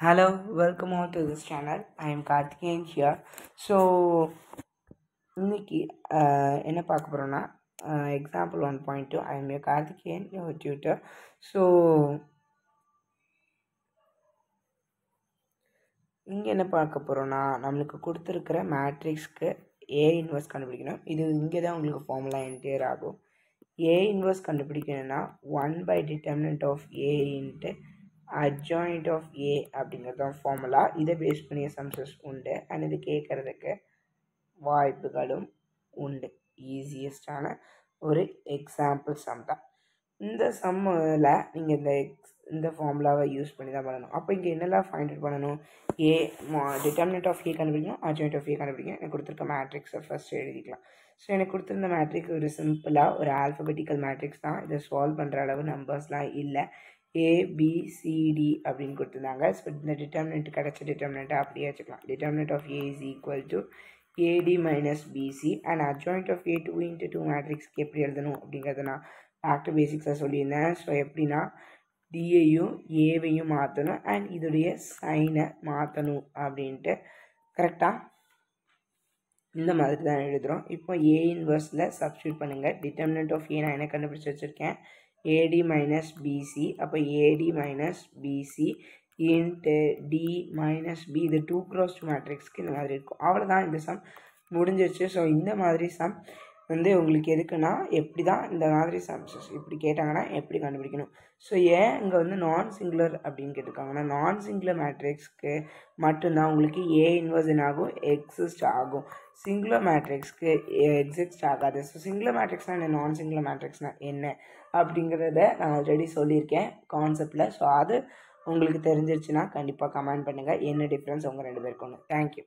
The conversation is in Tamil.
Hello, welcome all to this channel. I am Karthikeyan here. So, இன்னைக்கு என்ன பார்க்க போகிறோன்னா example 1.2 I am Karthikeyan, your tutor. So இங்கே என்ன பார்க்க போகிறோன்னா நம்மளுக்கு கொடுத்துருக்கிற மேட்ரிக்ஸ்க்கு ஏ இன்வர்ஸ் கண்டுபிடிக்கணும். இது இங்கே தான் உங்களுக்கு ஃபார்முலா என்டர் ஆகும். ஏ இன்வர்ஸ் கண்டுபிடிக்கணும்னா 1/determinant of A into adjoint of A அப்படிங்கிறது தான் ஃபார்முலா. இதை பேஸ் பண்ணிய சம்ஸஸ் உண்டு அண்ட் இது கேட்குறதுக்கு வாய்ப்புகளும் உண்டு. ஈஸியஸ்டான ஒரு எக்ஸாம்பிள் சம் தான். இந்த சம்மில் நீங்கள் இந்த ஃபார்முலாவை யூஸ் பண்ணி தான் பண்ணணும். அப்போ இங்கே என்னெல்லாம் ஃபைண்ட் அவுட் பண்ணணும்? ஏ டிட்டர்மினன்ட் ஆஃப் ஏ கண்டுபிடிக்கணும், அட்ஜாயிண்ட் ஆஃப் ஏ கண்டுபிடிக்கணும். எனக்கு கொடுத்துருக்க மேட்ரிக்ஸை ஃபஸ்ட் எழுதிக்கலாம். ஸோ எனக்கு கொடுத்துருந்த மேட்ரிக்ஸ் ஒரு சிம்பிளாக ஒரு ஆல்ஃபபெட்டிக்கல் மேட்ரிக்ஸ் தான். இதை சால்வ் பண்ணுற அளவு நம்பர்ஸ்லாம் இல்லை. ஏபிசிடி அப்படின்னு கொடுத்துருந்தாங்க. ஸோ இந்த டிட்டர்மினன்ட் கிடச்ச டிட்டர்மினண்ட்டை அப்படியே வச்சுக்கலாம். Determinant of A is equal to AD minus BC and adjoint of A 2x2 மேட்ரிக்ஸ்க்கு எப்படி எழுதணும் அப்படிங்கிறத நான் பேக் டு பேசிக்ஸாக சொல்லியிருந்தேன். ஸோ எப்படின்னா டியையும் ஏவையும் மாற்றணும் அண்ட் இதோடைய சைனை மாற்றணும் அப்படின்ட்டு கரெக்டாக இந்த மாதிரி தான் எழுதுகிறோம். இப்போ ஏ இன்வர்ஸில் சப்ஸ்டியூட் பண்ணுங்கள். டிட்டர்மினன்ட் ஆஃப் ஏ நான் என்ன கண்டுபிடிச்சி வச்சுருக்கேன்? AD minus BC. அப்போ AD minus BC into D minus B. இது 2x2 மேட்ரிக்ஸ்க்கு இந்த மாதிரி இருக்கும். அவ்வளோதான், இந்த சம் முடிஞ்சிருச்சு. ஸோ இந்த மாதிரி சம் வந்து உங்களுக்கு எதுக்குன்னா எப்படி தான் இந்த மாதிரி சம்ஸஸ் இப்படி கேட்டாங்கன்னா எப்படி கண்டுபிடிக்கணும். ஸோ ஏன் இங்கே வந்து நான் சிங்குலர் அப்படின்னு கேட்டிருக்காங்கன்னா நான் சிங்குலர் மேட்ரிக்ஸ்க்கு மட்டும்தான் உங்களுக்கு ஏ இன்வர்ஸ் என்ன ஆகும்? எக்ஸிஸ்ட் ஆகும். சிங்குலர் மேட்ரிக்ஸ்க்கு எக்ஸிஸ்ட் ஆகாது. ஸோ சிங்குலர் மேட்ரிக்ஸ்னால் என்ன, நான் சிங்குலர் மேட்ரிக்ஸ்னால் என்ன அப்படிங்கிறத நான் ஆல்ரெடி சொல்லியிருக்கேன் கான்செப்டில். ஸோ அது உங்களுக்கு தெரிஞ்சிருச்சுன்னா கண்டிப்பாக கமெண்ட் பண்ணுங்கள் என்ன டிஃப்ரென்ஸ் உங்கள் ரெண்டு பேருக்கு ஒன்று. தேங்க்யூ.